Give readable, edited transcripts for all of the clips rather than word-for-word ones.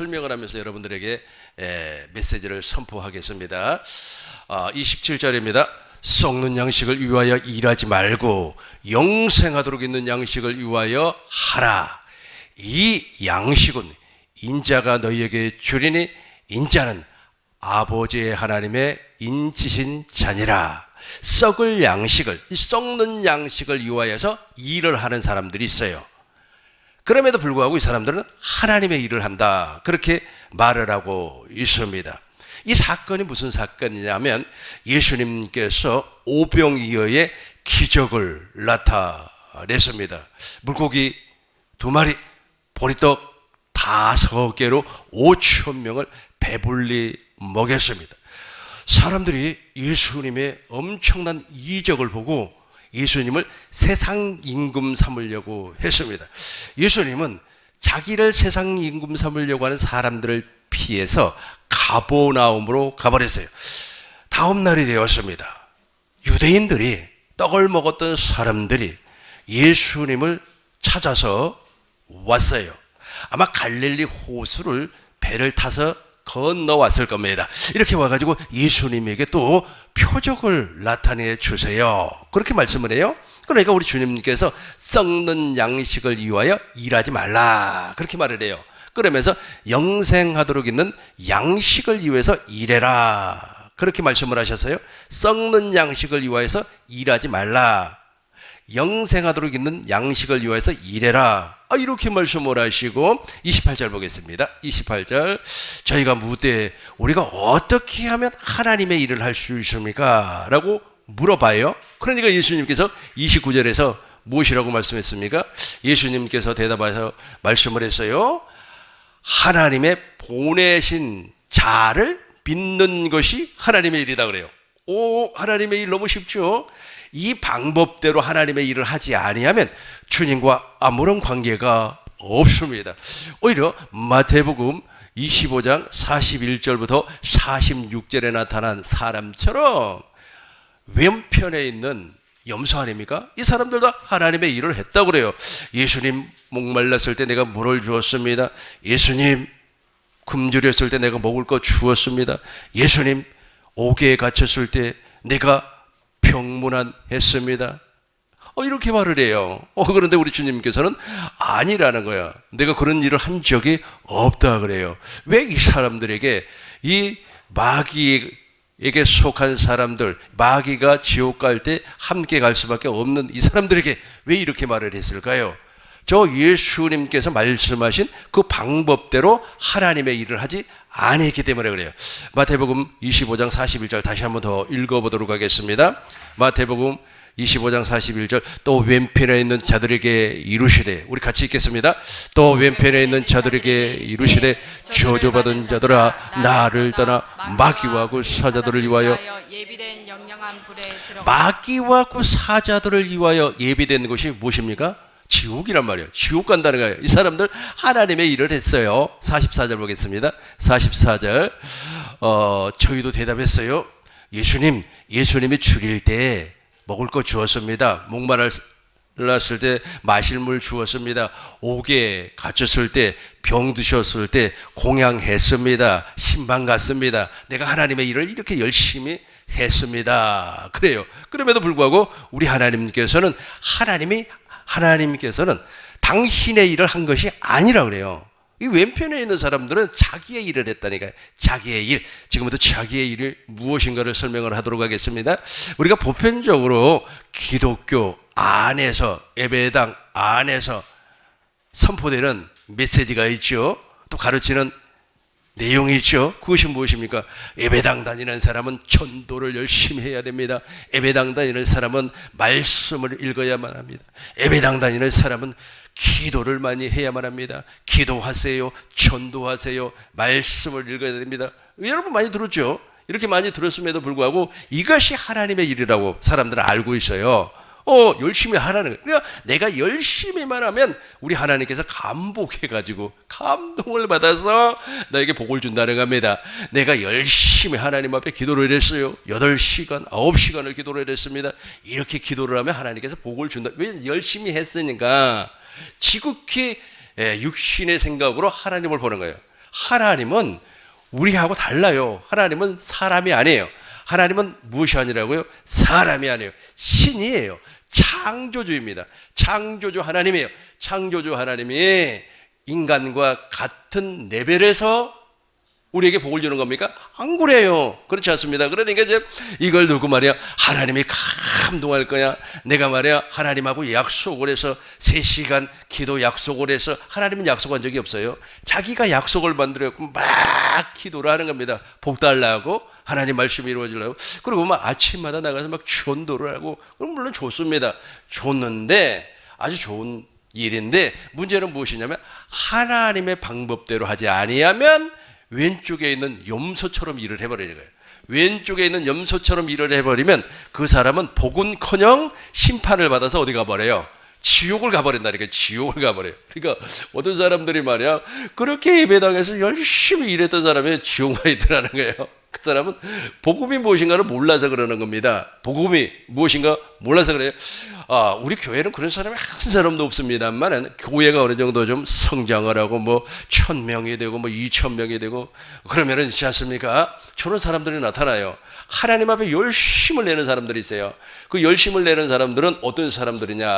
설명을 하면서 여러분들에게 메시지를 선포하겠습니다. 27절입니다. 썩는 양식을 위하여 일하지 말고 영생하도록 있는 양식을 위하여 하라. 이 양식은 인자가 너희에게 주리니 인자는 아버지의 하나님의 인치신 자니라. 썩을 양식을, 이 썩는 양식을 위하여서 일을 하는 사람들이 있어요. 그럼에도 불구하고 이 사람들은 하나님의 일을 한다, 그렇게 말을 하고 있습니다. 이 사건이 무슨 사건이냐면 예수님께서 오병이어의 기적을 나타냈습니다. 물고기 2마리, 보리떡 5개로 5,000명을 배불리 먹였습니다. 사람들이 예수님의 엄청난 이적을 보고 예수님을 세상 임금 삼으려고 했습니다. 예수님은 자기를 세상 임금 삼으려고 하는 사람들을 피해서 가버나움으로 가버렸어요. 다음 날이 되었습니다. 유대인들이, 떡을 먹었던 사람들이 예수님을 찾아서 왔어요. 아마 갈릴리 호수를 배를 타서 건너왔을 겁니다. 이렇게 와가지고 예수님에게 또 표적을 나타내 주세요, 그렇게 말씀을 해요. 그러니까 우리 주님께서 썩는 양식을 위하여 일하지 말라, 그렇게 말을 해요. 그러면서 영생하도록 있는 양식을 위해서 일해라, 그렇게 말씀을 하셨어요. 썩는 양식을 위하여서 일하지 말라, 영생하도록 있는 양식을 위하여서 일해라, 이렇게 말씀을 하시고 28절 보겠습니다. 28절, 저희가 묻되 우리가 어떻게 하면 하나님의 일을 할 수 있습니까? 라고 물어봐요. 그러니까 예수님께서 29절에서 무엇이라고 말씀했습니까? 예수님께서 대답하셔서 말씀을 했어요. 하나님의 보내신 자를 믿는 것이 하나님의 일이다 그래요. 하나님의 일 너무 쉽죠? 이 방법대로 하나님의 일을 하지 아니하면 주님과 아무런 관계가 없습니다. 오히려 마태복음 25장 41절부터 46절에 나타난 사람처럼 왼편에 있는 염소 아닙니까? 이 사람들도 하나님의 일을 했다고 그래요. 예수님 목말랐을 때 내가 물을 주었습니다. 예수님 굶주렸을 때 내가 먹을 거 주었습니다. 예수님 옥에 갇혔을 때 내가 병문안했습니다. 이렇게 말을 해요. 그런데 우리 주님께서는 아니라는 거야. 내가 그런 일을 한 적이 없다 그래요. 왜 이 사람들에게, 이 마귀에게 속한 사람들, 마귀가 지옥 갈 때 함께 갈 수밖에 없는 이 사람들에게 왜 이렇게 말을 했을까요? 저 예수님께서 말씀하신 그 방법대로 하나님의 일을 하지 아니했기 때문에 그래요. 마태복음 25장 41절 다시 한번 더 읽어보도록 하겠습니다. 마태복음 25장 41절, 또 왼편에 있는 자들에게 이루시되, 우리 같이 읽겠습니다. 또 왼편에 있는 자들에게 이루시되, 저주받은 자들아 나를 떠나 마귀와 그 사자들을 위하여 예비된 영영한 불에 들어가. 마귀와 그 사자들을 위하여 예비된 것이 무엇입니까? 지옥이란 말이에요. 지옥 간다는 거예요. 이 사람들 하나님의 일을 했어요. 44절 보겠습니다. 44절, 저희도 대답했어요. 예수님이 죽일 때 먹을 거 주었습니다. 목말랐을 때 마실 물 주었습니다. 옥에 갇혔을 때, 병 드셨을 때 공양했습니다. 신방 갔습니다. 내가 하나님의 일을 이렇게 열심히 했습니다. 그래요. 그럼에도 불구하고 우리 하나님께서는 당신의 일을 한 것이 아니라 그래요. 이 왼편에 있는 사람들은 자기의 일을 했다니까요. 자기의 일. 지금부터 자기의 일이 무엇인가를 설명을 하도록 하겠습니다. 우리가 보편적으로 기독교 안에서, 예배당 안에서 선포되는 메시지가 있죠. 또 가르치는 내용이 있죠. 그것이 무엇입니까? 예배당 다니는 사람은 전도를 열심히 해야 됩니다. 예배당 다니는 사람은 말씀을 읽어야만 합니다. 예배당 다니는 사람은 기도를 많이 해야만 합니다. 기도하세요, 전도하세요, 말씀을 읽어야 됩니다. 여러분 많이 들었죠? 이렇게 많이 들었음에도 불구하고 이것이 하나님의 일이라고 사람들은 알고 있어요. 열심히 하라는 거예요. 그러니까 내가 열심히만 하면 우리 하나님께서 감복해가지고 감동을 받아서 나에게 복을 준다는 겁니다. 내가 열심히 하나님 앞에 기도를 했어요. 8시간, 9시간을 기도를 했습니다. 이렇게 기도를 하면 하나님께서 복을 준다. 왜? 열심히 했으니까. 지극히 육신의 생각으로 하나님을 보는 거예요. 하나님은 우리하고 달라요. 하나님은 사람이 아니에요. 하나님은 무엇이 아니라고요? 사람이 아니에요. 신이에요. 창조주입니다. 창조주 하나님이에요. 창조주 하나님이 인간과 같은 레벨에서 우리에게 복을 주는 겁니까? 안 그래요. 그렇지 않습니다. 그러니까 이제 이걸 두고 말이야, 하나님이 감동할 거야. 내가 말이야, 하나님하고 약속을 해서 3시간 기도 약속을 해서, 하나님은 약속한 적이 없어요. 자기가 약속을 만들었고 막 기도를 하는 겁니다. 복 달라고, 하나님 말씀이 이루어지려고. 그리고 막 아침마다 나가서 막 전도를 하고, 그럼 물론 좋습니다. 좋는데, 아주 좋은 일인데, 문제는 무엇이냐면 하나님의 방법대로 하지 아니하면 왼쪽에 있는 염소처럼 일을 해버리는 거예요. 왼쪽에 있는 염소처럼 일을 해버리면 그 사람은 복은커녕 심판을 받아서 어디 가버려요? 지옥을 가버린다니까. 지옥을 가버려요. 그러니까 어떤 사람들이 말이야, 그렇게 예배당에서 열심히 일했던 사람이 지옥 가 있더라는 거예요. 그 사람은 복음이 무엇인가를 몰라서 그러는 겁니다. 복음이 무엇인가 몰라서 그래요. 우리 교회는 그런 사람이 한 사람도 없습니다만, 교회가 어느 정도 좀 성장을 하고 뭐 1000명이 되고 뭐 2000명이 되고 그러면은 있지 않습니까? 저런 사람들이 나타나요. 하나님 앞에 열심을 내는 사람들이 있어요. 그 열심을 내는 사람들은 어떤 사람들이냐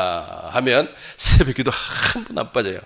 하면 새벽기도 한 번 안 빠져요.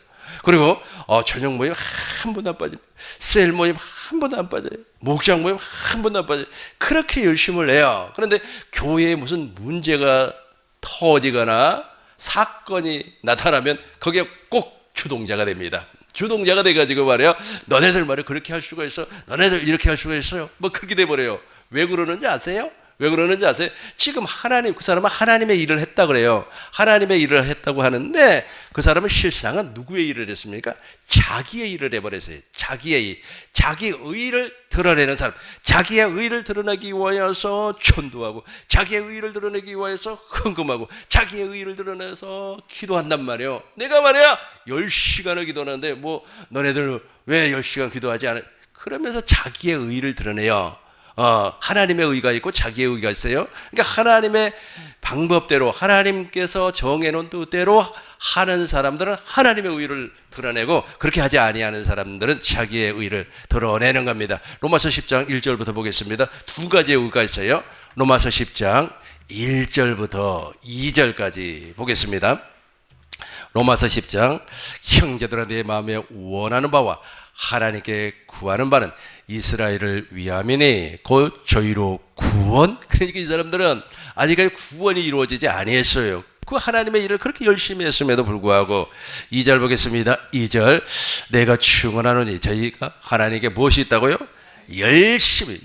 그리고 저녁 모임 한 번도 안 빠집니다. 셀 모임 한 번도 안 빠져요. 목장 모임 한 번도 안 빠져요. 그렇게 열심을 내요. 그런데 교회에 무슨 문제가 터지거나 사건이 나타나면 거기에 꼭 주동자가 됩니다. 주동자가 돼가지고 말이야, 너네들 말이야 그렇게 할 수가 있어, 너네들 이렇게 할 수가 있어요, 뭐 그렇게 돼버려요. 왜 그러는지 아세요? 왜 그러는지 아세요? 지금 그 사람은 하나님의 일을 했다 그래요. 하나님의 일을 했다고 하는데 그 사람은 실상은 누구의 일을 했습니까? 자기의 일을 해버렸어요. 자기의 일. 자기의 의를 드러내는 사람. 자기의 의를 드러내기 위하여서 전도하고, 자기의 의를 드러내기 위하여서 헌금하고, 자기의 의를 드러내서 기도한단 말이에요. 내가 말이야 10시간을 기도하는데 뭐 너네들 왜 10시간 기도하지 않아? 그러면서 자기의 의를 드러내요. 하나님의 의가 있고 자기의 의가 있어요. 그러니까 하나님의 방법대로, 하나님께서 정해놓은 뜻대로 하는 사람들은 하나님의 의를 드러내고, 그렇게 하지 아니하는 사람들은 자기의 의를 드러내는 겁니다. 로마서 10장 1절부터 보겠습니다. 2가지의 의가 있어요. 로마서 10장 1절부터 2절까지 보겠습니다. 로마서 10장, 형제들아 내 마음에 원하는 바와 하나님께 구하는 바는 이스라엘을 위함이니 곧 저희로 구원. 그러니까 이 사람들은 아직까지 구원이 이루어지지 아니했어요. 그 하나님의 일을 그렇게 열심히 했음에도 불구하고. 2절 보겠습니다. 2절, 내가 충원하노니 저희가 하나님께 무엇이 있다고요? 열심히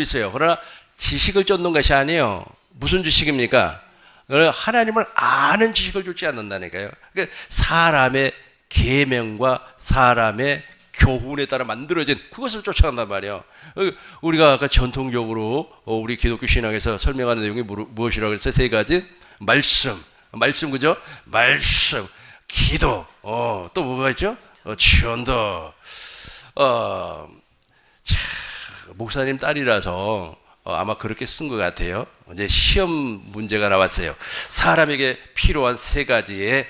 있어요. 그러나 지식을 쫓는 것이 아니에요. 무슨 지식입니까? 하나님을 아는 지식을 쫓지 않는다니까요. 그러니까 사람의 계명과 사람의 교훈에 따라 만들어진 그것을 쫓아간단 말이에요. 우리가 아까 전통적으로 우리 기독교 신앙에서 설명하는 내용이 무엇이라고 했어요? 3가지. 말씀 그죠? 말씀, 기도, 또 뭐가 있죠? 전도. 목사님 딸이라서 아마 그렇게 쓴 것 같아요. 이제 시험 문제가 나왔어요. 사람에게 필요한 3가지의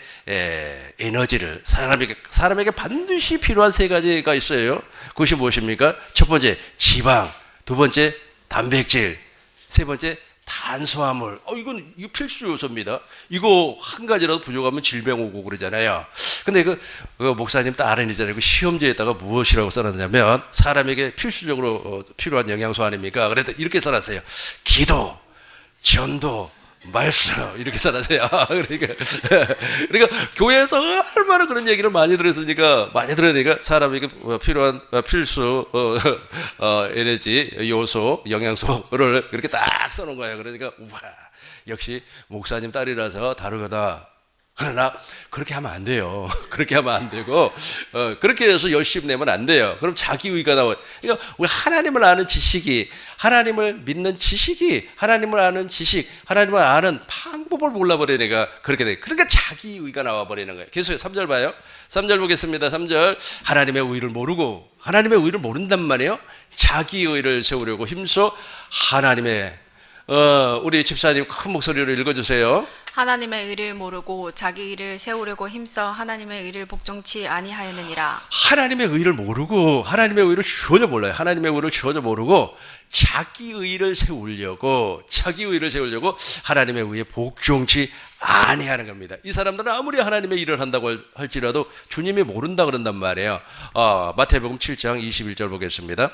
에너지를, 사람에게 반드시 필요한 3가지가 있어요. 그것이 무엇입니까? 첫 번째 지방, 두 번째 단백질, 세 번째 탄수화물. 이건 필수 요소입니다. 이거 한 가지라도 부족하면 질병 오고 그러잖아요. 근데 그 목사님 딸은 있잖아요. 그 시험지에다가 무엇이라고 써놨냐면, 사람에게 필수적으로 필요한 영양소 아닙니까? 그래서 이렇게 써놨어요. 기도, 전도, 말씀, 이렇게 써놨어요. 그러니까 교회에서 얼마나 그런 얘기를 많이 들으니까 사람에게 필요한 필수 에너지, 요소, 영양소를 그렇게 딱 써놓은 거예요. 그러니까 우와, 역시 목사님 딸이라서 다르거다. 그러나 그렇게 하면 안 돼요. 그렇게 하면 안 되고, 그렇게 해서 열심히 내면 안 돼요. 그럼 자기의가 나와요. 그러니까 우리 하나님을 아는 지식이, 하나님을 믿는 지식이, 하나님을 아는 지식, 하나님을 아는 방법을 몰라버리니까 그렇게 돼요. 그러니까 자기의가 나와버리는 거예요. 계속해요. 3절 봐요. 3절 보겠습니다. 3절, 하나님의 의를 모르고, 하나님의 의를 모른단 말이에요. 자기의를 세우려고 힘써 하나님의, 우리 집사님 큰 목소리로 읽어주세요. 하나님의 의를 모르고 자기 의를 세우려고 힘써 하나님의 의를 복종치 아니하였느니라. 하나님의 의를 모르고, 하나님의 의를 전혀 몰라요. 하나님의 의를 전혀 모르고 자기 의를 세우려고 하나님의 의에 복종치 아니하는 겁니다. 이 사람들은 아무리 하나님의 일을 한다고 할지라도 주님이 모른다 그런단 말이에요. 마태복음 7장 21절 보겠습니다.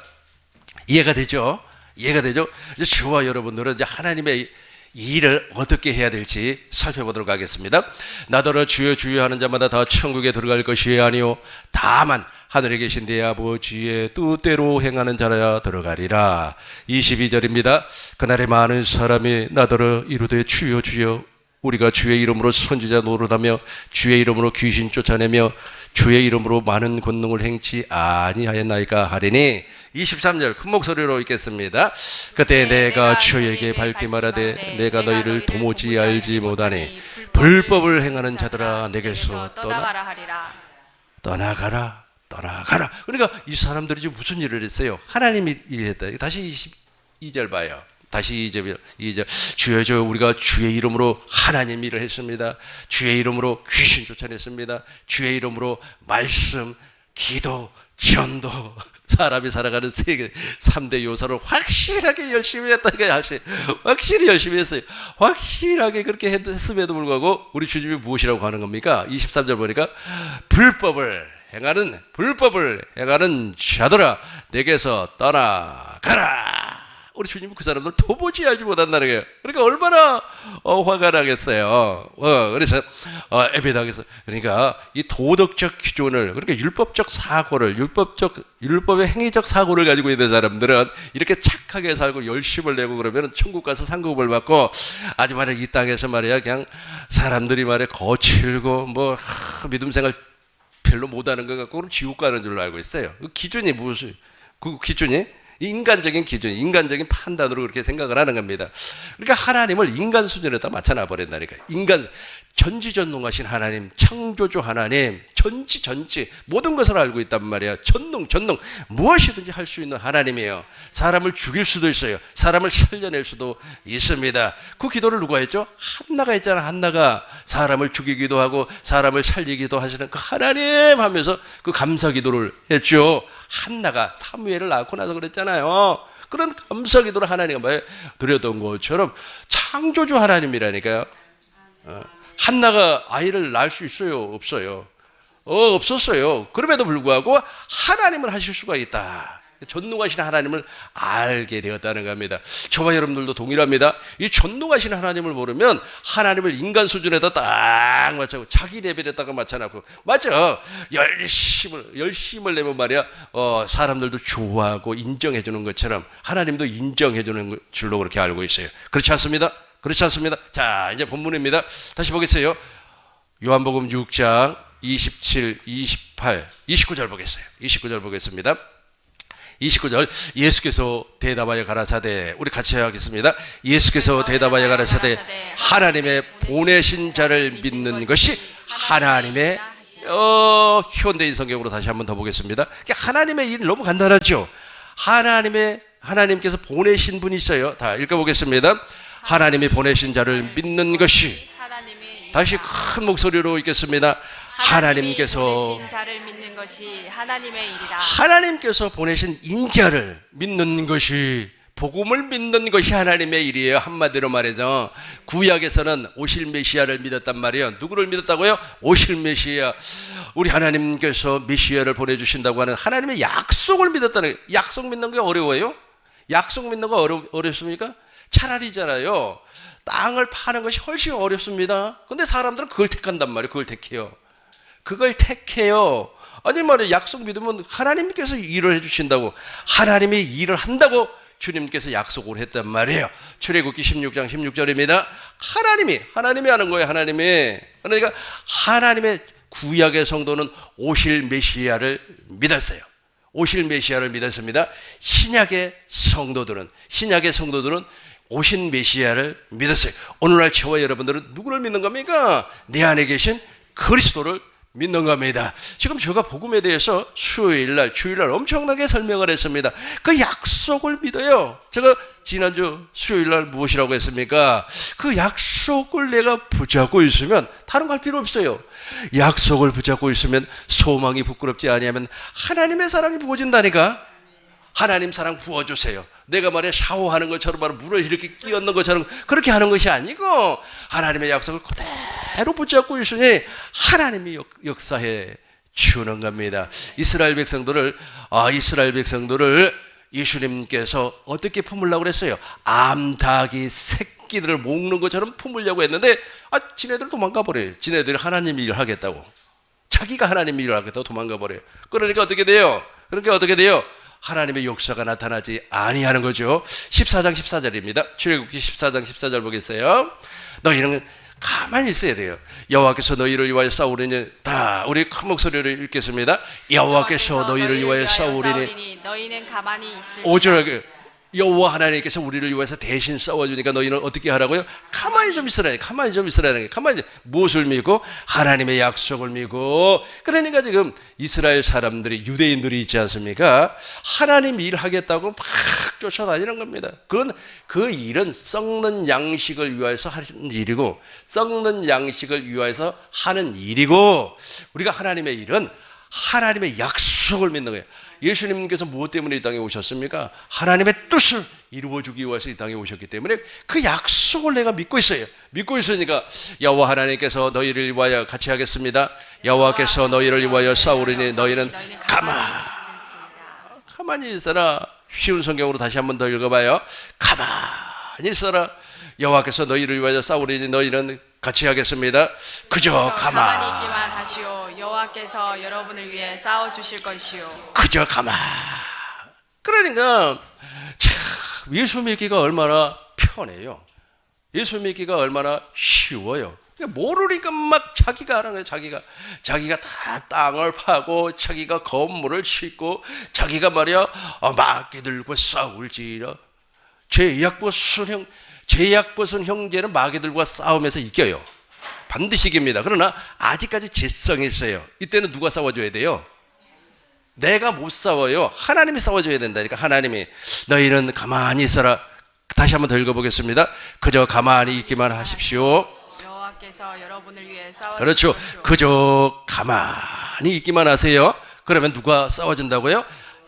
이해가 되죠? 이해가 되죠? 이제 저와 여러분들은 이제 하나님의 일을 어떻게 해야 될지 살펴보도록 하겠습니다. 나더러 주여 주여 하는 자마다 다 천국에 들어갈 것이 아니요 다만 하늘에 계신 내 아버지의 뜻대로 행하는 자라야 들어가리라. 22절입니다. 그날에 많은 사람이 나더러 이르되 주여 주여 우리가 주의 이름으로 선지자 노릇하며 주의 이름으로 귀신 쫓아내며 주의 이름으로 많은 권능을 행치 아니하였나이까 하리니. 23절 큰 목소리로 읽겠습니다. 그때 내가 저에게 밝히 말하되 내가 너희를 도무지 알지 못하니 불법을 행하는 자들아 내게서 떠나가라 하리라. 떠나가라. 그러니까 이 사람들이 지금 무슨 일을 했어요? 하나님이 일했다. 다시 22절 봐요. 다시 2절 주여 저 우리가 주의 이름으로 하나님 일을 했습니다. 주의 이름으로 귀신 쫓아냈습니다. 주의 이름으로 말씀, 기도, 전도, 사람이 살아가는 세계 3대 요소를 확실하게 열심히 했다. 확실히 열심히 했어요. 확실하게 그렇게 했음에도 불구하고 우리 주님이 무엇이라고 하는 겁니까? 23절 보니까 불법을 행하는 자들아 내게서 떠나가라. 우리 주님은 그 사람들 도무지 알지 못한다는 거예요. 그러니까 얼마나 화가 나겠어요. 그래서 에베당에서 그러니까 이 도덕적 기준을, 그러니까 율법적 사고를, 율법의 행위적 사고를 가지고 있는 사람들은 이렇게 착하게 살고 열심을 내고 그러면 천국 가서 상급을 받고, 아주 말이야 이 땅에서 말이야 그냥 사람들이 말이야 거칠고 뭐 믿음 생활 별로 못하는 것 같고 그럼 지옥 가는 줄로 알고 있어요. 그 기준이 무엇이? 그 기준이 인간적인 기준, 인간적인 판단으로 그렇게 생각을 하는 겁니다. 그러니까 하나님을 인간 수준에다 맞춰놔 버린다니까요. 인간 전지전능하신 하나님, 창조주 하나님, 전지 모든 것을 알고 있단 말이야. 전능 무엇이든지 할 수 있는 하나님이에요. 사람을 죽일 수도 있어요. 사람을 살려낼 수도 있습니다. 그 기도를 누가 했죠? 한나가 했잖아. 한나가 사람을 죽이기도 하고 사람을 살리기도 하시는 그 하나님 하면서 그 감사 기도를 했죠. 한나가 사무엘을 낳고 나서 그랬잖아요. 그런 감사 기도를 하나님과 드렸던 것처럼 창조주 하나님이라니까요. 한나가 아이를 낳을 수 있어요? 없어요? 없었어요. 그럼에도 불구하고 하나님을 하실 수가 있다. 전능하신 하나님을 알게 되었다는 겁니다. 저와 여러분들도 동일합니다. 이 전능하신 하나님을 모르면 하나님을 인간 수준에다 딱 맞춰고 자기 레벨에다가 맞춰놓고, 맞아, 열심을 내면 말이야 사람들도 좋아하고 인정해 주는 것처럼 하나님도 인정해 주는 줄로 그렇게 알고 있어요. 그렇지 않습니다? 자, 이제 본문입니다. 다시 보겠어요. 요한복음 6장 27, 28, 29절 보겠어요. 29절 보겠습니다. 29절 예수께서 대답하여 가라사대, 우리 같이 하겠습니다. 예수께서 대답하여 가라사대 하나님의 보내신 자를 믿는 것이 하나님의 현대인 성경으로 다시 한번 더 보겠습니다. 하나님의 일 너무 간단하죠. 하나님께서 보내신 분이 있어요. 다 읽어보겠습니다. 하나님이 보내신 자를 믿는 것이, 다시 큰 목소리로 읽겠습니다. 하나님께서 보내신 자를 믿는 것이 하나님의 일이라. 하나님께서 보내신 인자를 믿는 것이, 복음을 믿는 것이 하나님의 일이에요. 한마디로 말해서 구약에서는 오실 메시아를 믿었단 말이에요. 누구를 믿었다고요? 오실 메시아. 우리 하나님께서 메시아를 보내주신다고 하는 하나님의 약속을 믿었다는 거예요. 약속 믿는 게 어려워요? 약속 믿는 거 어렵습니까? 차라리잖아요. 땅을 파는 것이 훨씬 어렵습니다. 근데 사람들은 그걸 택한단 말이에요. 그걸 택해요. 아니 말이에요. 약속 믿으면 하나님께서 일을 해주신다고, 하나님이 일을 한다고 주님께서 약속을 했단 말이에요. 출애굽기 16장 16절입니다. 하나님이 하는 거예요. 그러니까 하나님의 구약의 성도는 오실 메시아를 믿었어요. 오실 메시아를 믿었습니다. 신약의 성도들은 오신 메시아를 믿었어요. 오늘날 저와 여러분들은 누구를 믿는 겁니까? 내 안에 계신 그리스도를 믿는 겁니다. 지금 제가 복음에 대해서 수요일날, 주일날 엄청나게 설명을 했습니다. 그 약속을 믿어요. 제가 지난주 수요일날 무엇이라고 했습니까? 그 약속을 내가 붙잡고 있으면 다른 거 할 필요 없어요. 약속을 붙잡고 있으면 소망이 부끄럽지 아니하면 하나님의 사랑이 부어진다니까. 하나님 사랑 부어주세요. 내가 말해 샤워하는 것처럼 바로 물을 이렇게 끼얹는 것처럼 그렇게 하는 것이 아니고 하나님의 약속을 그대로 붙잡고 있으니 하나님이 역사해 주는 겁니다. 이스라엘 백성들을 예수님께서 어떻게 품으려고 그랬어요? 암탉이 새끼들을 먹는 것처럼 품으려고 했는데 지네들 도망가 버려요. 지네들이 하나님 일을 하겠다고. 자기가 하나님 일을 하겠다고 도망가 버려요. 그러니까 어떻게 돼요? 하나님의 역사가 나타나지 아니하는 거죠. 14장 14절입니다. 출애굽기 14장 14절 보겠어요. 너희는 가만히 있어야 돼요. 여호와께서 너희를 위하여 싸우리니, 다 우리 큰 목소리로 읽겠습니다. 여호와께서 너희를 위하여 싸우리니 너희는 가만히 있을 5절에 여호와 하나님께서 우리를 위해서 대신 싸워주니까 너희는 어떻게 하라고요? 가만히 좀 있으라는 게. 가만히 무엇을 믿고? 하나님의 약속을 믿고. 그러니까 지금 이스라엘 사람들이, 유대인들이 있지 않습니까? 하나님 일하겠다고 막 쫓아다니는 겁니다. 그 일은 썩는 양식을 위해서 하는 일이고, 썩는 양식을 위해서 하는 일이고, 우리가 하나님의 일은 하나님의 약속을 믿는 거예요. 예수님께서 무엇 때문에 이 땅에 오셨습니까? 하나님의 뜻을 이루어주기 위해서 이 땅에 오셨기 때문에 그 약속을 내가 믿고 있어요. 믿고 있으니까 여호와 하나님께서 너희를 위하여 같이 하겠습니다. 여호와께서 너희를 위하여 싸우리니 너희는 가만히 있어라. 쉬운 성경으로 다시 한 번 더 읽어봐요. 가만히 있어라. 여호와께서 너희를 위하여 싸우리니 너희는 같이 하겠습니다. 그저 가만히 있기만 하시오. 여호와께서 여러분을 위해 싸워 주실 것이요. 그저 가만. 그러니까 참 예수 믿기가 얼마나 편해요. 예수 믿기가 얼마나 쉬워요. 모르니까 막 자기가 하는 거예요. 자기가 다 땅을 파고 자기가 건물을 짓고 자기가 말이야 마귀들과 싸울지라. 제약 벗은 형제는 마귀들과 싸우면서 이겨요. 반드시 이깁니다. 그러나 아직까지 재성이 있어요. 이때는 누가 싸워줘야 돼요? 내가 못 싸워요. 하나님이 싸워줘야 된다니까. 하나님이. 너희는 가만히 있어라. 다시 한번 더 읽어보겠습니다. 그저 가만히 있기만 하십시오. 여호와께서 여러분을 위해 싸워 그렇죠. 그저 가만히 있기만 하세요. 그러면 누가 싸워준다고요?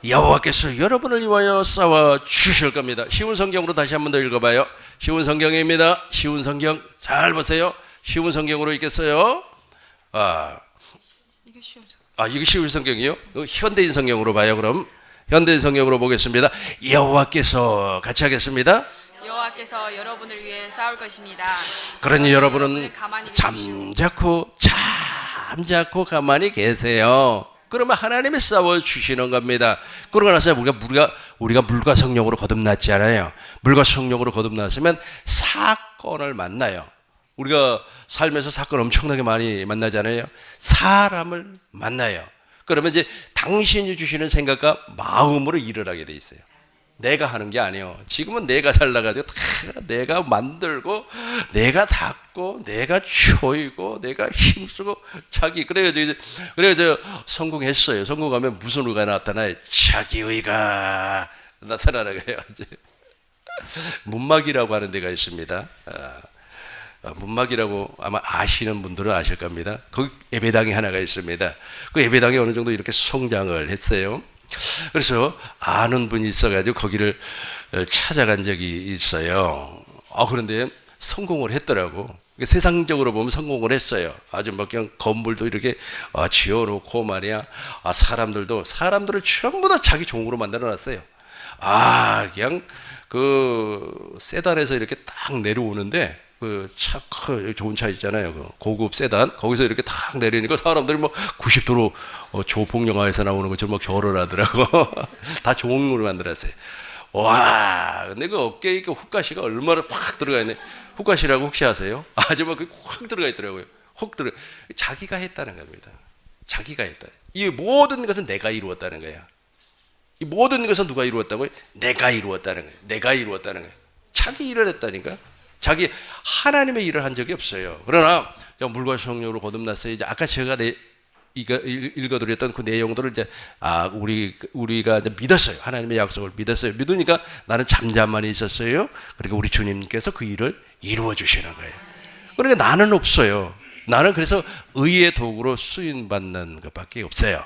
여호와께서 여러분을 위하여 싸워 주실 겁니다. 쉬운 성경으로 다시 한번 더 읽어봐요. 쉬운 성경입니다. 쉬운 성경 잘 보세요. 쉬운 성경으로 읽겠어요. 이게 쉬운 성경이요? 현대인 성경으로 봐요. 그럼 현대인 성경으로 보겠습니다. 여호와께서 같이 하겠습니다. 여호와께서 여러분을 위해 싸울 것입니다. 그러니 여러분은 잠자코 가만히 계세요. 그러면 하나님이 싸워 주시는 겁니다. 그러고 나서 우리가 물과 성령으로 거듭났지 않아요. 물과 성령으로 거듭났으면 사건을 만나요. 우리가 살면서 사건 엄청나게 많이 만나잖아요. 사람을 만나요. 그러면 이제 당신이 주시는 생각과 마음으로 일을 하게 돼 있어요. 내가 하는 게 아니에요. 지금은 내가 잘나가지고 다 내가 만들고 내가 닦고 내가 조이고 내가 힘쓰고 그래서 성공했어요. 성공하면 무슨 의가 나타나요? 자기의가 나타나는 거예요. 문막이라고 하는 데가 있습니다. 문막이라고 아마 아시는 분들은 아실 겁니다. 거기 예배당이 하나가 있습니다. 그 예배당이 어느 정도 이렇게 성장을 했어요. 그래서 아는 분이 있어가지고 거기를 찾아간 적이 있어요. 그런데 성공을 했더라고. 세상적으로 보면 성공을 했어요. 아주 막 그냥 건물도 이렇게 지어놓고 말이야. 사람들을 전부 다 자기 종으로 만들어놨어요. 그냥 그 세단에서 이렇게 딱 내려오는데 그 좋은 차 있잖아요. 그 고급 세단. 거기서 이렇게 딱 내리니까 사람들이 뭐 90도로 조폭 영화에서 나오는 것처럼 막 결을 하더라고. 다 종으로 만들었어요. 와, 근데 그 어깨에 그 훅가시가 얼마나 팍 들어가 있네. 훅가시라고 혹시 아세요? 아줌마 그게 확 들어가 있더라고요. 자기가 했다는 겁니다. 자기가 했다. 이 모든 것은 내가 이루었다는 거야. 이 모든 것은 누가 이루었다고요? 내가 이루었다는 거예요. 자기 일을 했다니까. 자기 하나님의 일을 한 적이 없어요. 그러나 물과 성령으로 거듭났어요. 이제 아까 제가 읽어드렸던 그 내용들을 이제 우리가 이제 믿었어요. 하나님의 약속을 믿었어요. 믿으니까 나는 잠잠만 있었어요. 그러니까 우리 주님께서 그 일을 이루어 주시는 거예요. 그러니까 나는 없어요. 나는 그래서 의의 도구로 쓰임 받는 것밖에 없어요.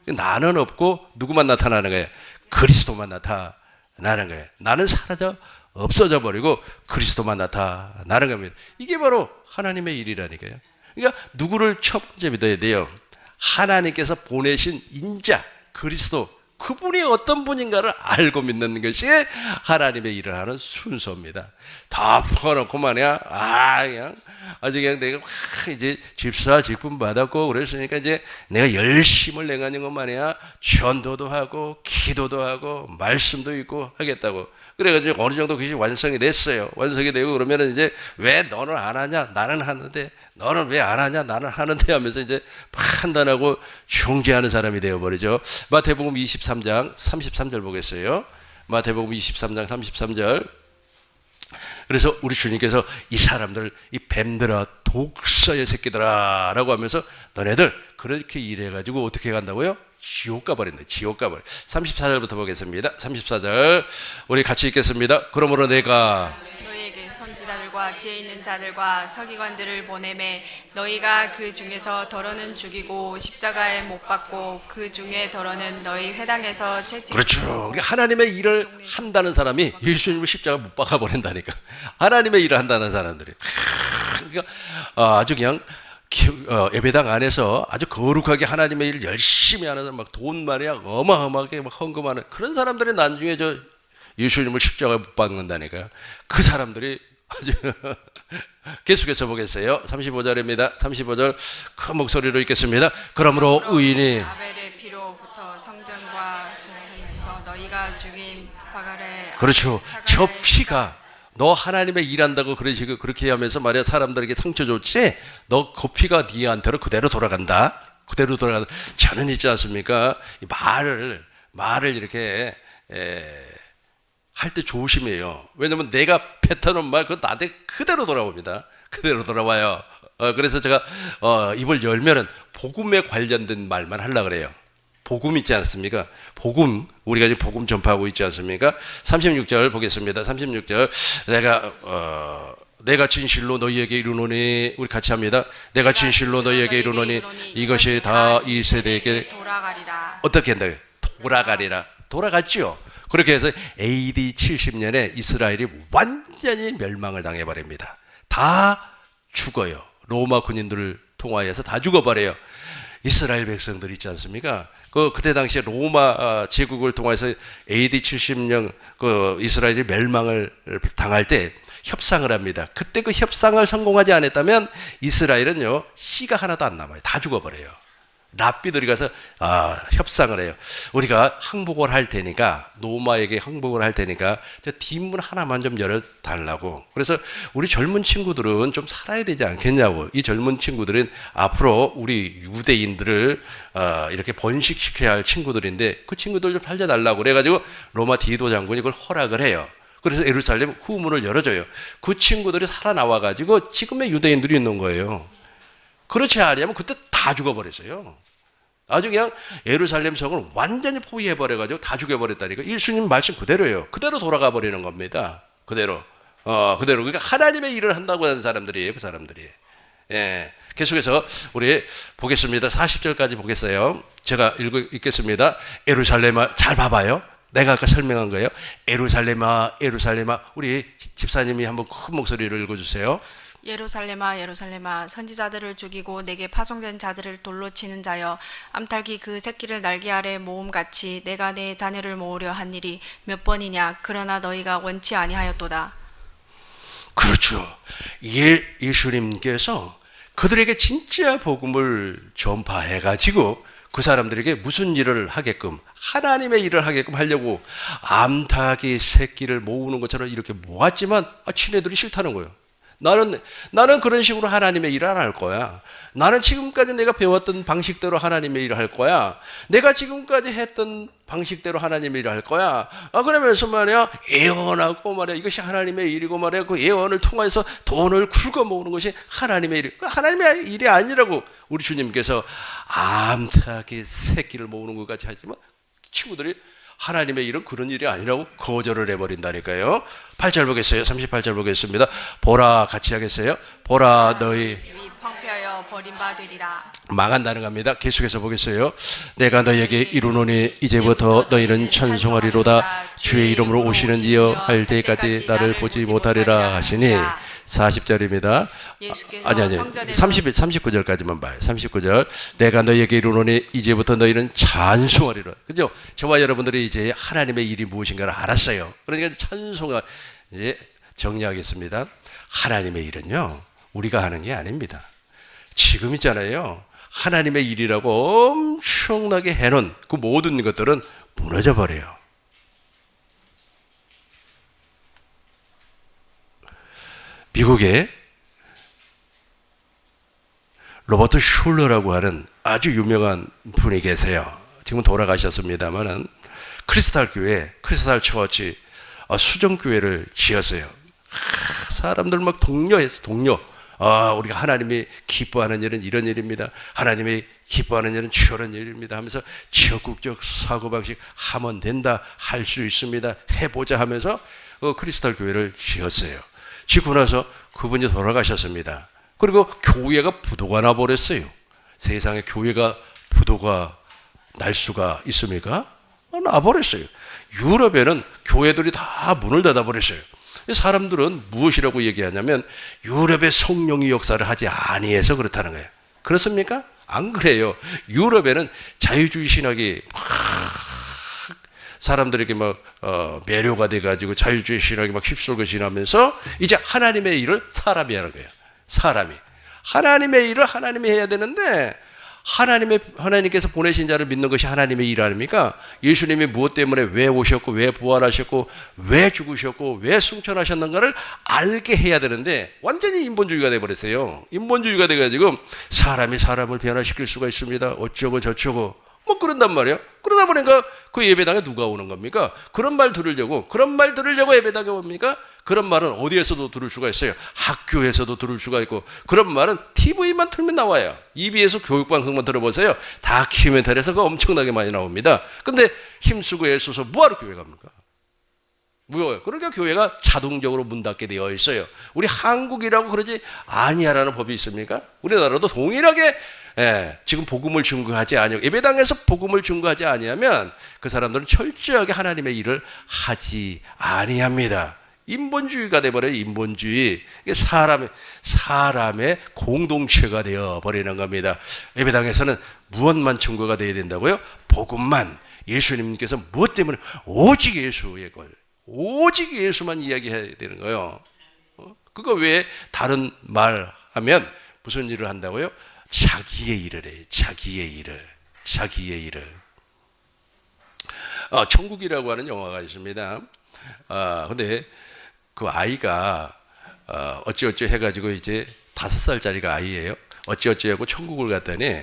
나는 없고 누구만 나타나는 거예요? 그리스도만 나타나는 거예요. 나는 사라져 없어져 버리고 그리스도만 나타나는 겁니다. 이게 바로 하나님의 일이라니까요. 그러니까 누구를 첫 번째 믿어야 돼요? 하나님께서 보내신 인자 그리스도, 그분이 어떤 분인가를 알고 믿는 것이 하나님의 일을 하는 순서입니다. 다 퍼놓고 말이야, 그냥 아주 그냥 내가 이제 집사 직분 받았고 그랬으니까 이제 내가 열심을 내가는 것 말이야, 전도도 하고 기도도 하고 말씀도 있고 하겠다고. 그래가지고 어느 정도 그것이 완성이 됐어요. 완성이 되고 그러면은 이제 왜 너는 안 하냐? 나는 하는데. 너는 왜 안 하냐? 나는 하는데 하면서 이제 판단하고 중재하는 사람이 되어버리죠. 마태복음 23장 33절 보겠어요. 마태복음 23장 33절. 그래서 우리 주님께서 이 사람들, 이 뱀들아, 독사의 새끼들아 라고 하면서 너네들 그렇게 일해가지고 어떻게 간다고요? 지옥 가버린다. 지옥 가버려. 34절부터 보겠습니다. 34절 우리 같이 읽겠습니다. 그러므로 내가 너희에게 선지자들과 지혜 있는 자들과 서기관들을 보내매 너희가 그 중에서 더러는 죽이고 십자가에 못 박고 그 중에 더러는 너희 회당에서 채찍. 그렇죠. 그러니까 하나님의 일을 한다는 사람이 예수님을 십자가 못 박아 버린다니까. 하나님의 일을 한다는 사람들이 그러니까 아주 그냥 예배당 안에서 아주 거룩하게 하나님의 일을 열심히 하는 사람, 막 돈 말이야 어마어마하게 막 헌금하는 그런 사람들이 나중에 저 예수님을 십자가에 못 박는다니까요. 그 사람들이 아주 계속해서 보겠어요. 35절입니다. 35절 큰 목소리로 읽겠습니다. 그러므로 의인이 아벨의 피로부터 성전과 전에서 너희가 죽인 바갈의 그렇죠. 저 피가 너 하나님의 일한다고 그렇게 하면서 말이야 사람들에게 상처 줬지. 너 그 피가 네한테로 그대로 돌아간다. 그대로 돌아간다. 저는 있지 않습니까? 이 말을 이렇게 할 때 조심해요. 왜냐면 내가 뱉어놓은 말 그거 나한테 그대로 돌아옵니다. 그대로 돌아와요. 그래서 제가 입을 열면은 복음에 관련된 말만 하려고 그래요. 복음 있지 않습니까? 복음, 우리가 지금 복음 전파하고 있지 않습니까? 36절 보겠습니다. 36절 내가 진실로 너희에게 이르노니, 우리 같이 합니다. 내가 진실로 너희에게 이르노니 이것이 다 이 세대에게 돌아가리라. 어떻게 한다고요? 돌아가리라. 돌아갔죠. 그렇게 해서 AD 70년에 이스라엘이 완전히 멸망을 당해버립니다. 다 죽어요. 로마 군인들을 통하여서 다 죽어버려요. 이스라엘 백성들 있지 않습니까? 그때 당시에 로마 제국을 통해서 AD 70년 이스라엘이 멸망을 당할 때 협상을 합니다. 그때 그 협상을 성공하지 않았다면 이스라엘은요 씨가 하나도 안 남아요. 다 죽어버려요. 랍비들이 가서 협상을 해요. 우리가 항복을 할 테니까, 로마에게 항복을 할 테니까 저 뒷문 하나만 좀 열어달라고. 그래서 우리 젊은 친구들은 좀 살아야 되지 않겠냐고. 이 젊은 친구들은 앞으로 우리 유대인들을 이렇게 번식시켜야 할 친구들인데 그 친구들 좀 살려달라고 그래가지고 로마 디도 장군이 그걸 허락을 해요. 그래서 예루살렘 후문을 열어줘요. 그 친구들이 살아나와가지고 지금의 유대인들이 있는 거예요. 그렇지 않으면 그때 다 죽어버렸어요. 아주 그냥 예루살렘 성을 완전히 포위해버려가지고 다 죽여버렸다니까. 예수님 말씀 그대로예요. 그대로 돌아가 버리는 겁니다. 그대로. 그러니까 하나님의 일을 한다고 하는 사람들이에요. 그 사람들이. 예. 계속해서 우리 보겠습니다. 40절까지 보겠어요. 제가 읽겠습니다. 예루살렘아, 잘 봐봐요. 내가 아까 설명한 거예요. 예루살렘아, 예루살렘아. 우리 집사님이 한번 큰 목소리로 읽어주세요. 예루살렘아 예루살렘아 선지자들을 죽이고 내게 파송된 자들을 돌로 치는 자여, 암탉이 그 새끼를 날개 아래 모음같이 내가 내 자녀를 모으려 한 일이 몇 번이냐. 그러나 너희가 원치 아니하였도다. 그렇죠. 예수님께서 그들에게 진짜 복음을 전파해가지고 그 사람들에게 무슨 일을 하게끔, 하나님의 일을 하게끔 하려고 암탉이 새끼를 모으는 것처럼 이렇게 모았지만 친애들이 싫다는 거예요. 나는 그런 식으로 하나님의 일을 안 할 거야. 나는 지금까지 내가 배웠던 방식대로 하나님의 일을 할 거야. 내가 지금까지 했던 방식대로 하나님의 일을 할 거야. 그러면서 말이야, 예언하고 말이야, 이것이 하나님의 일이고 말이야, 그 예언을 통해서 돈을 굵어 모으는 것이 하나님의 일. 하나님의 일이 아니라고 우리 주님께서 암탉이 새끼를 모으는 것 같이 하지만 친구들이 하나님의 일은 그런 일이 아니라고 거절을 해버린다니까요. 8절 보겠어요. 38절 보겠습니다. 보라, 같이 하겠어요. 보라, 너희 집이 펑폐하여 버림받으리라. 망한다는 겁니다. 계속해서 보겠어요. 내가 너에게 이루노니 이제부터 너희는 찬송하리로다. 주의 이름으로 오시는 이여 할 때까지 나를 보지 못하리라 하시니. 40절입니다. 아니 39절까지만 봐요. 39절. 내가 너에게 이루노니 이제부터 너희는 찬송하리라. 그죠? 저와 여러분들이 이제 하나님의 일이 무엇인가를 알았어요. 그러니까 찬송하, 이제 정리하겠습니다. 하나님의 일은요, 우리가 하는 게 아닙니다. 지금 있잖아요. 하나님의 일이라고 엄청나게 해놓은 그 모든 것들은 무너져 버려요. 미국에 로버트 슐러라고 하는 아주 유명한 분이 계세요. 지금 돌아가셨습니다만은 크리스탈 교회, 크리스탈 처치 수정교회를 지었어요. 사람들 막 독려했어, 독려. 우리가 하나님이 기뻐하는 일은 이런 일입니다. 하나님이 기뻐하는 일은 저런 일입니다 하면서 적극적 사고방식 하면 된다, 할 수 있습니다, 해보자 하면서 크리스탈 교회를 지었어요. 짓고 나서 그분이 돌아가셨습니다. 그리고 교회가 부도가 나버렸어요. 세상에 교회가 부도가 날 수가 있습니까? 나버렸어요. 유럽에는 교회들이 다 문을 닫아버렸어요. 사람들은 무엇이라고 얘기하냐면 유럽의 성령의 역사를 하지 아니해서 그렇다는 거예요. 그렇습니까? 안 그래요. 유럽에는 자유주의 신학이 막 사람들에게 막 매료가 돼가지고 자유주의 신학이 막 휩쓸고 지나면서 이제 하나님의 일을 사람이 하는 거예요. 사람이 하나님의 일을 하나님이 해야 되는데 하나님께서 보내신 자를 믿는 것이 하나님의 일 아닙니까? 예수님이 무엇 때문에 왜 오셨고 왜 부활하셨고 왜 죽으셨고 왜 승천하셨는가를 알게 해야 되는데 완전히 인본주의가 돼버렸어요. 인본주의가 돼가지고 사람이 사람을 변화시킬 수가 있습니다. 어쩌고 저쩌고 뭐 그런단 말이에요. 그러다 보니까 그 예배당에 누가 오는 겁니까? 그런 말 들으려고 예배당에 옵니까? 그런 말은 어디에서도 들을 수가 있어요. 학교에서도 들을 수가 있고, 그런 말은 TV만 틀면 나와요. EBS 교육방송만 들어보세요. 다큐멘터리에서 그 엄청나게 많이 나옵니다. 근데 힘쓰고 애써서 뭐하러 교회 갑니까? 뭐예요? 그러니까 교회가 자동적으로 문 닫게 되어 있어요. 우리 한국이라고 그러지 아니하라는 법이 있습니까? 우리나라도 동일하게 지금 복음을 증거하지 아니하고 예배당에서 복음을 증거하지 아니하면 그 사람들은 철저하게 하나님의 일을 하지 아니합니다. 인본주의가 돼버려요. 인본주의. 이게 사람의 공동체가 되어버리는 겁니다. 예배당에서는 무엇만 증거가 되어야 된다고요? 복음만. 예수님께서 무엇 때문에 오직 예수의 걸, 오직 예수만 이야기해야 되는 거예요. 그거 외에 다른 말 하면 무슨 일을 한다고요? 자기의 일을 해요. 자기의 일을. 천국이라고 하는 영화가 있습니다. 근데 그 아이가 어찌어찌 해가지고 이제 5살짜리가 아이예요. 어찌어찌 하고 천국을 갔더니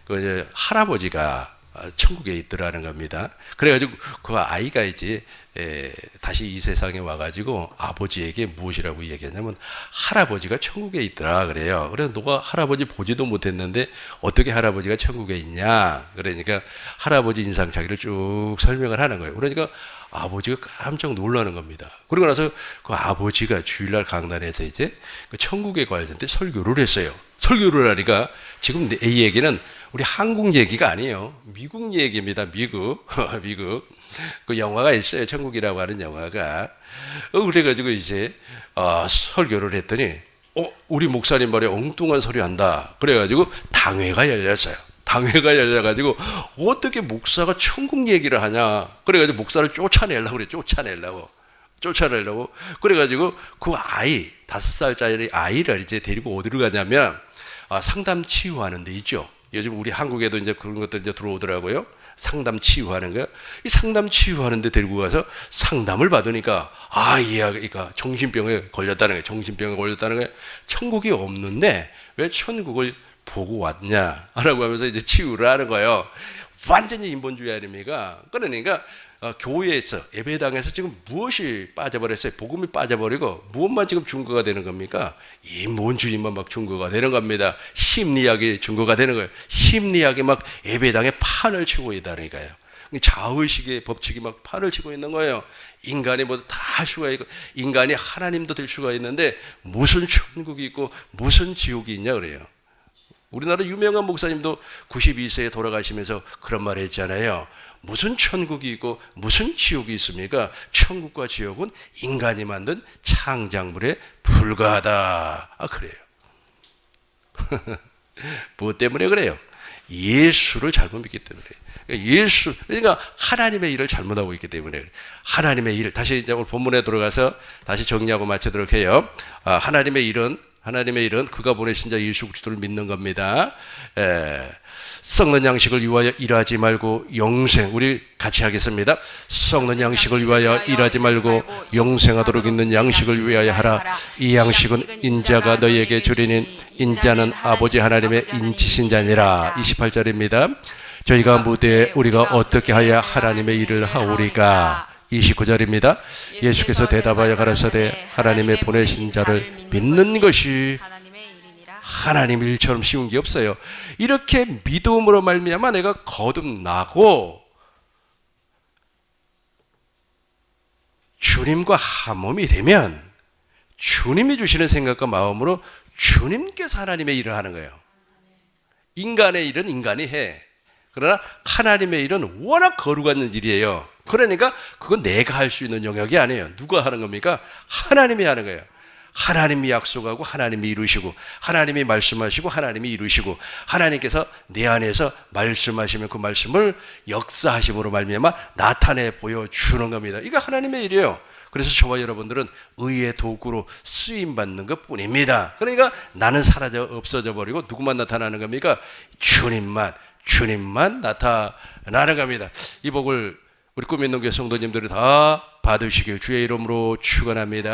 그 이제 할아버지가 천국에 있더라는 겁니다. 그래가지고 그 아이가 이제 다시 이 세상에 와가지고 아버지에게 무엇이라고 얘기하냐면 할아버지가 천국에 있더라 그래요. 그래서 너가 할아버지 보지도 못했는데 어떻게 할아버지가 천국에 있냐? 그러니까 할아버지 인상착의를 쭉 설명을 하는 거예요. 그러니까 아버지가 깜짝 놀라는 겁니다. 그러고 나서 그 아버지가 주일날 강단에서 이제 그 천국에 관련된 설교를 했어요. 설교를 하니까 지금 이 얘기는 우리 한국 얘기가 아니에요. 미국 얘기입니다. 미국. 그 영화가 있어요. 천국이라고 하는 영화가. 그래가지고 이제 설교를 했더니 우리 목사님 말에 엉뚱한 소리 한다. 그래가지고 당회가 열렸어요. 당회가 열려가지고 어떻게 목사가 천국 얘기를 하냐. 그래가지고 목사를 쫓아내려고 그래. 쫓아내려고. 그래가지고 그 아이, 5살짜리 아이를 이제 데리고 어디로 가냐면 상담 치유하는 데 있죠. 요즘 우리 한국에도 이제 그런 것들 이제 들어오더라고요. 상담 치유하는 거예요. 이 상담 치유하는데 데리고 가서 상담을 받으니까 이 아이가 정신병에 걸렸다는 거예요. 정신병에 걸렸다는 거예요. 천국이 없는데 왜 천국을 보고 왔냐라고 하면서 이제 치유를 하는 거예요. 완전히 인본주의 아닙니까? 그러니까 교회에서 예배당에서 지금 무엇이 빠져버렸어요? 복음이 빠져버리고 무엇만 지금 증거가 되는 겁니까? 인본주의만 막 증거가 되는 겁니다. 심리학이 증거가 되는 거예요. 심리학이 막 예배당에 판을 치고 있다니까요. 자의식의 법칙이 막 판을 치고 있는 거예요. 인간이 뭐 다 할 수가 있고 인간이 하나님도 될 수가 있는데 무슨 천국이 있고 무슨 지옥이 있냐 그래요. 우리나라 유명한 목사님도 92세에 돌아가시면서 그런 말 했잖아요. 무슨 천국이 있고 무슨 지옥이 있습니까? 천국과 지옥은 인간이 만든 창작물에 불과하다. 그래요. 무엇 때문에 그래요? 예수를 잘못 믿기 때문에. 그러니까 하나님의 일을 잘못하고 있기 때문에 그래요. 하나님의 일, 다시 이제 오늘 본문에 들어가서 다시 정리하고 마치도록 해요. 하나님의 일은 그가 보내신 자 예수 그리스도를 믿는 겁니다. 썩는 양식을 위하여 일하지 말고 영생, 우리 같이 하겠습니다. 썩는 양식을 위하여 일하지 말고 영생하도록 있는 양식을 위하여 하라. 이 양식은 인자가 너희에게 주리니 인자는 아버지 하나님의 인치신 자니라. 28절입니다. 저희가 묻되 우리가 어떻게 하여 하나님의 일을 하오리까? 29절입니다. 예수께서 대답하여 가라사대 하나님의 보내신 자를 믿는 것이 하나님 일처럼 쉬운 게 없어요. 이렇게 믿음으로 말미암아 내가 거듭나고 주님과 한 몸이 되면 주님이 주시는 생각과 마음으로 주님께서 하나님의 일을 하는 거예요. 인간의 일은 인간이 해. 그러나 하나님의 일은 워낙 거룩한 일이에요. 그러니까 그건 내가 할 수 있는 영역이 아니에요. 누가 하는 겁니까? 하나님이 하는 거예요. 하나님이 약속하고 하나님이 이루시고 하나님이 말씀하시고 하나님이 이루시고 하나님께서 내 안에서 말씀하시면 그 말씀을 역사하심으로 말미암아 나타내 보여주는 겁니다. 이거 하나님의 일이에요. 그래서 저와 여러분들은 의의 도구로 쓰임받는 것뿐입니다. 그러니까 나는 없어져 버리고 누구만 나타나는 겁니까? 주님만 나타나는 겁니다. 이 복을 우리 꿈 있는 교회 성도님들이 다 받으시길 주의 이름으로 축원합니다.